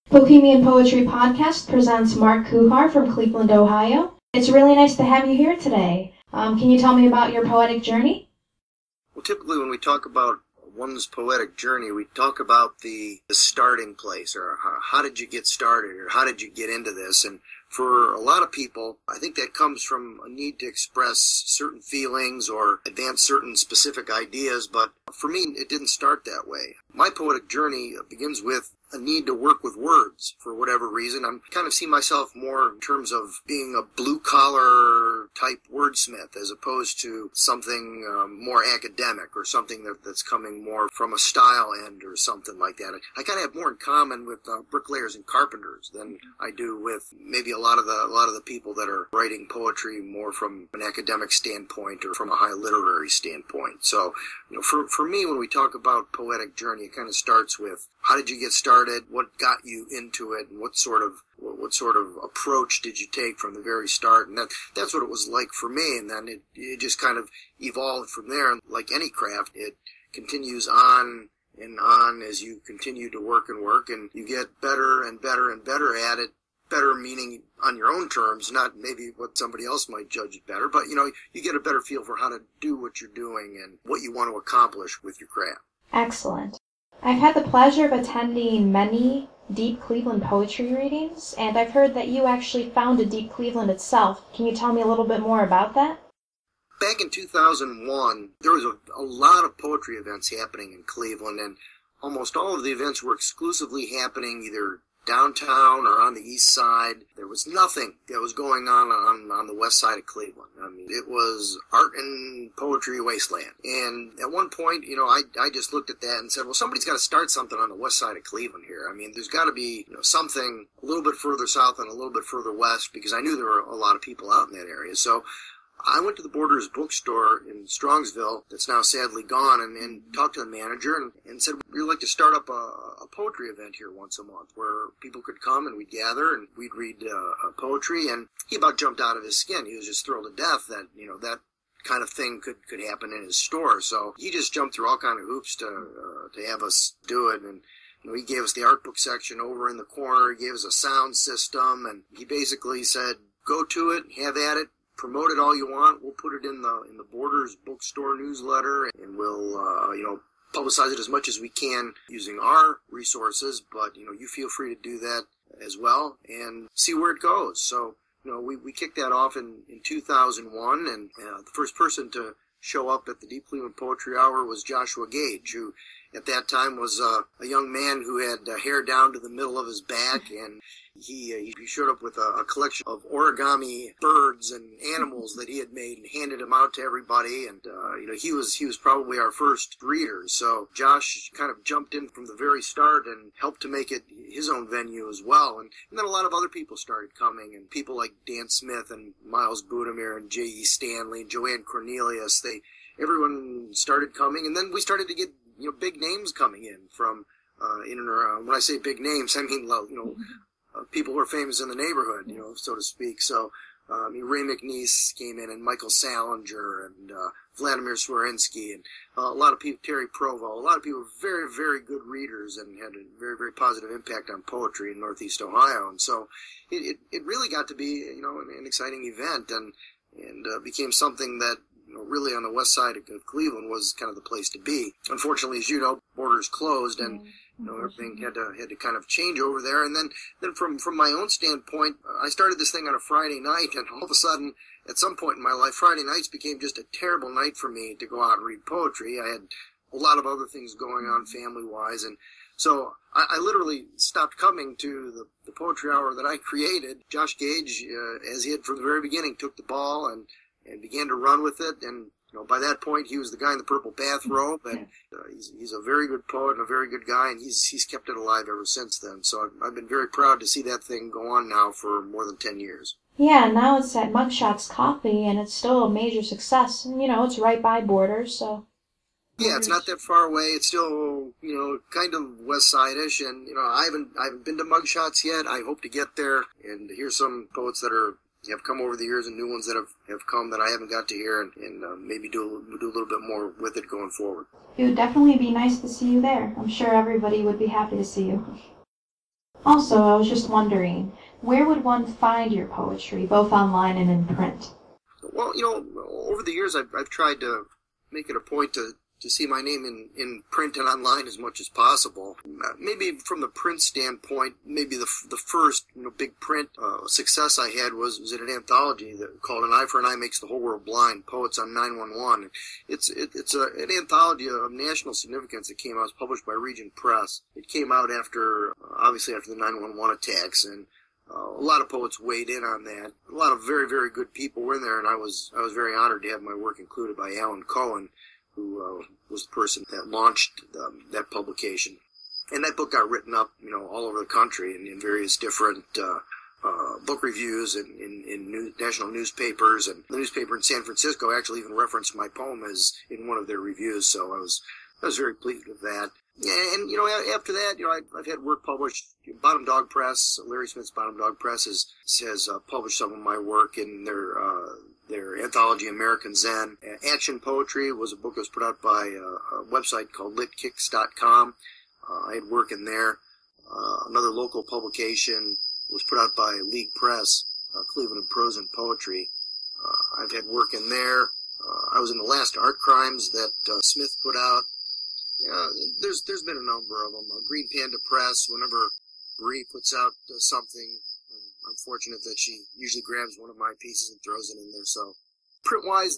Poehemian Poetry Podcast presents Mark Kuhar from Cleveland, Ohio. It's really nice to have you here today. Can you tell me about your poetic journey? Well, typically when we talk about one's poetic journey, we talk about the starting place, or how did you get started, or how did you get into this. And for a lot of people, I think that comes from a need to express certain feelings or advance certain specific ideas, but for me, it didn't start that way. My poetic journey begins with a need to work with words for whatever reason. I kind of see myself more in terms of being a blue-collar type wordsmith as opposed to something more academic or something that's coming more from a style end or something like that. I kind of have more in common with bricklayers and carpenters than I do with maybe a lot of the people that are writing poetry more from an academic standpoint or from a high literary standpoint. So, for me, when we talk about poetic journey, it kind of starts with how did you get started, what got you into it, and what sort of approach did you take from the very start. And that's what it was like for me. And then it just kind of evolved from there. And like any craft, it continues on and on as you continue to work, and you get better and better and better at it. Better meaning on your own terms, not maybe what somebody else might judge it better, but you get a better feel for how to do what you're doing and what you want to accomplish with your craft. Excellent. I've had the pleasure of attending many Deep Cleveland poetry readings, and I've heard that you actually founded Deep Cleveland itself. Can you tell me a little bit more about that? Back in 2001, there was a lot of poetry events happening in Cleveland, and almost all of the events were exclusively happening either downtown or on the east side. There was nothing that was going on the west side of Cleveland. I mean, it was art and poetry wasteland. And at one point, I just looked at that and said, well, somebody's got to start something on the west side of Cleveland here. I mean, there's got to be something a little bit further south and a little bit further west, because I knew there were a lot of people out in that area. So I went to the Borders bookstore in Strongsville, that's now sadly gone, and talked to the manager and said, we'd like to start up a poetry event here once a month where people could come and we'd gather and we'd read poetry. And he about jumped out of his skin. He was just thrilled to death that, that kind of thing could happen in his store. So he just jumped through all kind of hoops to have us do it. And he gave us the art book section over in the corner. He gave us a sound system, and he basically said, go to it, have at it. Promote it all you want. We'll put it in the Borders bookstore newsletter, and we'll publicize it as much as we can using our resources. But you feel free to do that as well and see where it goes. So we kicked that off in 2001, and the first person to show up at the Deep Cleveland Poetry Hour was Joshua Gage, who at that time was a young man who had hair down to the middle of his back, and he showed up with a collection of origami birds and animals that he had made and handed them out to everybody. And he was probably our first reader. So Josh kind of jumped in from the very start and helped to make it his own venue as well. And then a lot of other people started coming, and people like Dan Smith and Miles Budimir and J.E. Stanley and Joanne Cornelius. Everyone started coming, and then we started to get big names coming in from in and around. When I say big names, I mean people who are famous in the neighborhood, so to speak. So Ray McNeese came in, and Michael Salinger, and Vladimir Swarinsky, and a lot of people, Terry Provo. A lot of people were very, very good readers and had a very, very positive impact on poetry in Northeast Ohio. And so it really got to be an exciting event, and became something that really on the west side of Cleveland was kind of the place to be. Unfortunately, as you know, Borders closed, and everything had to kind of change over there. And then from my own standpoint, I started this thing on a Friday night, and all of a sudden, at some point in my life, Friday nights became just a terrible night for me to go out and read poetry. I had a lot of other things going on family-wise, and so I literally stopped coming to the poetry hour that I created. Josh Gage, as he had from the very beginning, took the ball and began to run with it. And by that point, he was the guy in the purple bathrobe, and he's a very good poet and a very good guy, and he's kept it alive ever since then. So I've been very proud to see that thing go on now for more than 10 years. Yeah, now it's at Mugshots Coffee, and it's still a major success. And, it's right by Borders, so. Yeah, it's not that far away. It's still, kind of west side-ish, and, I haven't been to Mugshots yet. I hope to get there and hear some poets that have come over the years, and new ones that have come that I haven't got to hear, and maybe do a little bit more with it going forward. It would definitely be nice to see you there. I'm sure everybody would be happy to see you. Also, I was just wondering, where would one find your poetry, both online and in print? Well, over the years, I've tried to make it a point to see my name in print and online as much as possible. Maybe from the print standpoint, maybe the first big print success I had was in an anthology called "An Eye for an Eye Makes the Whole World Blind: Poets on 911." It's an anthology of national significance. It came out, it was published by Regent Press. It came out obviously after the 911 attacks, and a lot of poets weighed in on that. A lot of very, very good people were in there, and I was very honored to have my work included by Alan Cohen, who was the person that launched that publication. And that book got written up, all over the country in various different book reviews and in national newspapers. And the newspaper in San Francisco actually even referenced my poem as in one of their reviews. So I was very pleased with that. And after that, I've had work published. Bottom Dog Press, Larry Smith's Bottom Dog Press has published some of my work in their anthology American Zen. Action Poetry was a book that was put out by a website called litkicks.com. I had work in there. Another local publication was put out by League Press, Cleveland Prose and Poetry. I've had work in there. I was in the last Art Crimes that Smith put out. There's been a number of them. Green Panda Press, whenever Bree puts out something, I'm fortunate that she usually grabs one of my pieces and throws it in there. So print-wise,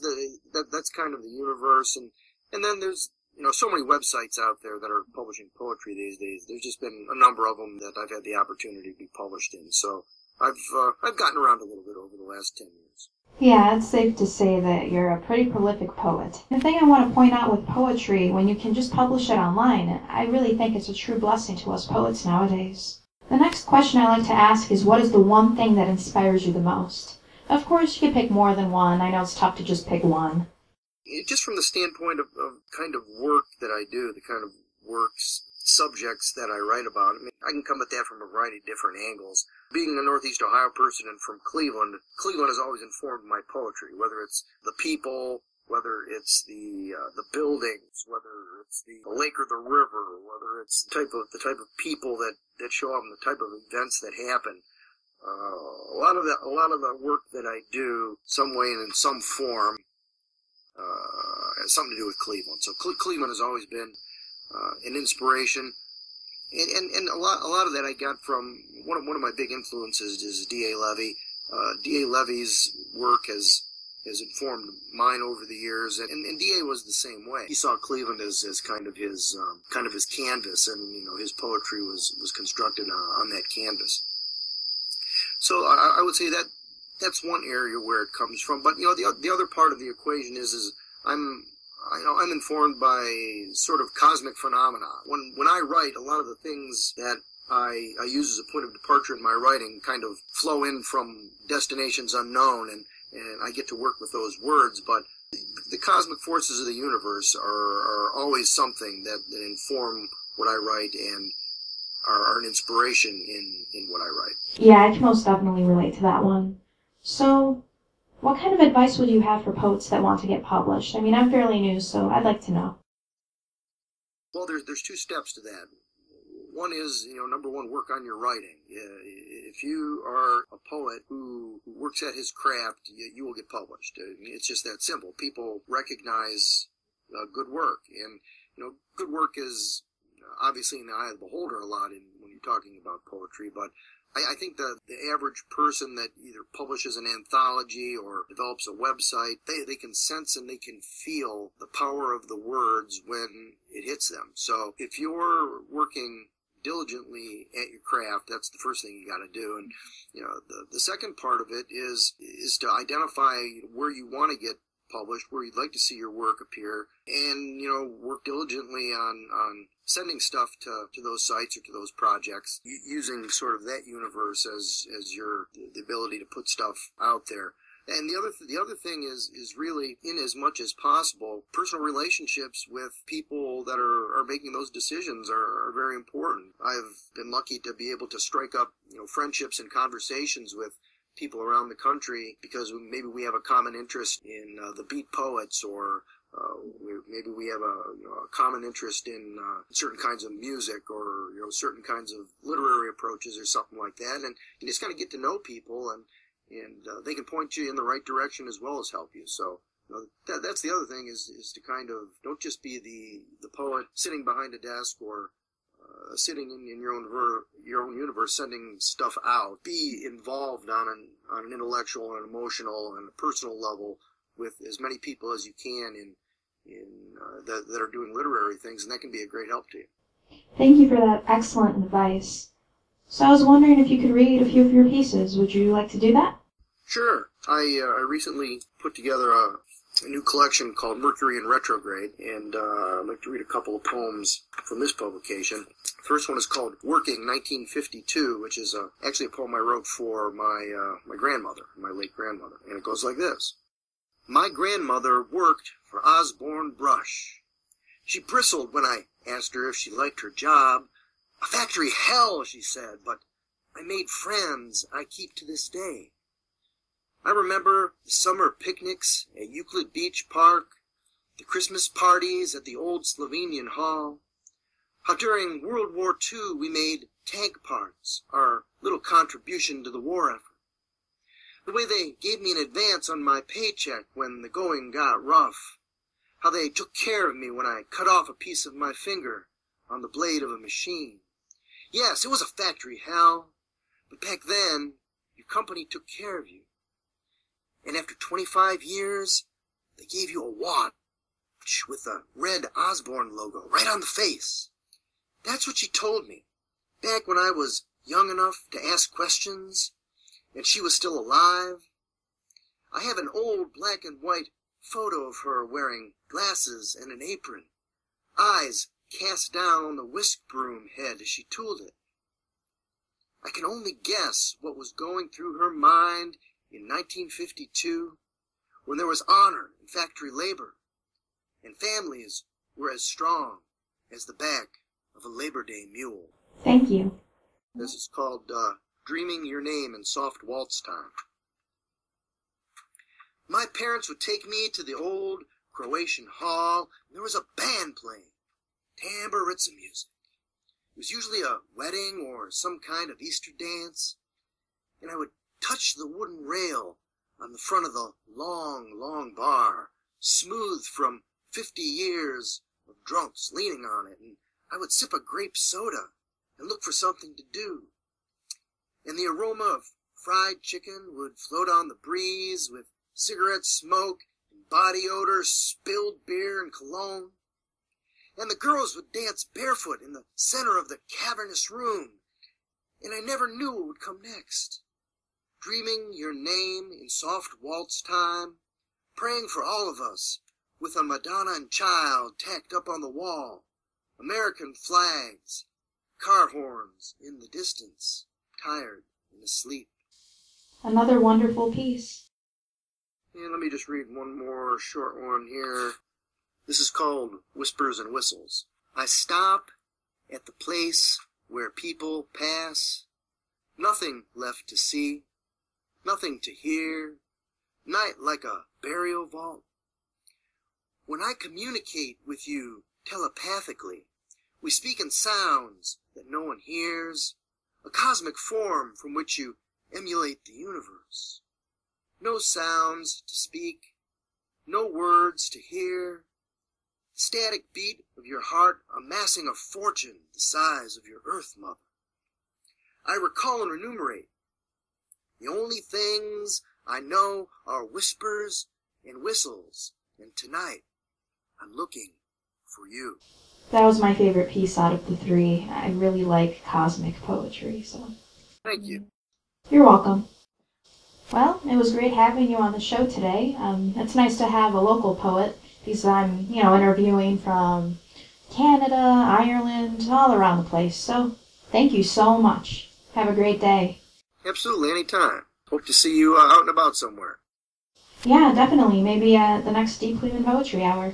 that's kind of the universe. And then there's so many websites out there that are publishing poetry these days. There's just been a number of them that I've had the opportunity to be published in. So I've gotten around a little bit over the last 10 years. Yeah, it's safe to say that you're a pretty prolific poet. The thing I want to point out with poetry, when you can just publish it online, I really think it's a true blessing to us poets nowadays. The next question I like to ask is, what is the one thing that inspires you the most? Of course, you could pick more than one. I know it's tough to just pick one. Just from the standpoint of kind of work that I do, the kind of works, subjects that I write about, I can come at that from a variety of different angles. Being a Northeast Ohio person and from Cleveland has always informed my poetry, whether it's the people, whether it's the buildings, whether it's the lake or the river, whether it's the type of people that show up and the type of events that happen. A lot of the work that I do, some way and in some form, has something to do with Cleveland. So Cleveland has always been an inspiration. And a lot of that I got from one of my big influences is D.A. Levy. D.A. Levy's work has informed mine over the years, and D.A. was the same way. He saw Cleveland as kind of his canvas, and his poetry was constructed on that canvas. So I would say that's one area where it comes from. But the other part of the equation is I'm informed by sort of cosmic phenomena. When I write, a lot of the things that I use as a point of departure in my writing kind of flow in from destinations unknown, and I get to work with those words. But the cosmic forces of the universe are always something that inform what I write and are an inspiration in what I write. Yeah, I can most definitely relate to that one. So, what kind of advice would you have for poets that want to get published? I'm fairly new, so I'd like to know. Well, there's two steps to that. One is, number one, work on your writing. If you are a poet who works at his craft, you will get published. It's just that simple. People recognize good work, and good work is obviously in the eye of the beholder a lot when you're talking about poetry, but I think the average person that either publishes an anthology or develops a website, they can sense and they can feel the power of the words when it hits them. So if you're working diligently at your craft, that's the first thing you got to do. And the second part of it is to identify where you want to get published, where you'd like to see your work appear, and work diligently on sending stuff to those sites or to those projects, using sort of that universe as the ability to put stuff out there. And the other thing is really, in as much as possible, personal relationships with people that are making those decisions are very important. I've been lucky to be able to strike up friendships and conversations with people around the country because maybe we have a common interest in the beat poets or Maybe we have a common interest in certain kinds of music, or certain kinds of literary approaches or something like that, and you just kind of get to know people, and they can point you in the right direction as well as help you. So that's the other thing is to kind of don't just be the poet sitting behind a desk or sitting in your own universe sending stuff out. Be involved on an intellectual and emotional and personal level with as many people as you can that are doing literary things, and that can be a great help to you. Thank you for that excellent advice. So I was wondering if you could read a few of your pieces. Would you like to do that? Sure. I recently put together a new collection called Mercury in Retrograde, and I'd like to read a couple of poems from this publication. The first one is called Working 1952, which is actually a poem I wrote for my grandmother, my late grandmother, and it goes like this. My grandmother worked for Osborne Brush. She bristled when I asked her if she liked her job. A factory hell, she said, but I made friends I keep to this day. I remember the summer picnics at Euclid Beach Park, the Christmas parties at the old Slovenian Hall, how during World War II we made tank parts, our little contribution to the war effort. The way they gave me an advance on my paycheck when the going got rough. How they took care of me when I cut off a piece of my finger on the blade of a machine. Yes, it was a factory hell, but back then, your company took care of you. And after 25 years, they gave you a watch with a red Osborne logo right on the face. That's what she told me, back when I was young enough to ask questions, and she was still alive. I have an old black and white photo of her wearing glasses and an apron, eyes cast down on the whisk broom head as she tooled it. I can only guess what was going through her mind in 1952, when there was honor in factory labor, and families were as strong as the back of a Labor Day mule. Thank you. This is called Dreaming Your Name in Soft Waltz Time. My parents would take me to the old Croatian hall, and there was a band playing, tamburitsa music. It was usually a wedding or some kind of Easter dance, and I would touch the wooden rail on the front of the long bar, smooth from 50 years of drunks leaning on it, and I would sip a grape soda and look for something to do. And the aroma of fried chicken would float on the breeze with cigarette smoke and body odor, spilled beer and cologne. And the girls would dance barefoot in the center of the cavernous room, and I never knew what would come next. Dreaming your name in soft waltz time, praying for all of us, with a Madonna and Child tacked up on the wall, American flags, car horns in the distance, tired and asleep. Another wonderful piece. And let me just read one more short one here. This is called Whispers and Whistles. I stop at the place where people pass, nothing left to see, nothing to hear, night like a burial vault. When I communicate with you telepathically, we speak in sounds that no one hears, a cosmic form from which you emulate the universe. No sounds to speak, no words to hear, the static beat of your heart amassing a fortune the size of your Earth Mother. I recall and enumerate. The only things I know are whispers and whistles, and tonight I'm looking for you. That was my favorite piece out of the three. I really like cosmic poetry, so. Thank you. You're welcome. Well, it was great having you on the show today. It's nice to have a local poet, because I'm, interviewing from Canada, Ireland, all around the place. So, thank you so much. Have a great day. Absolutely, anytime. Hope to see you out and about somewhere. Yeah, definitely. Maybe at the next Deep Cleveland Poetry Hour.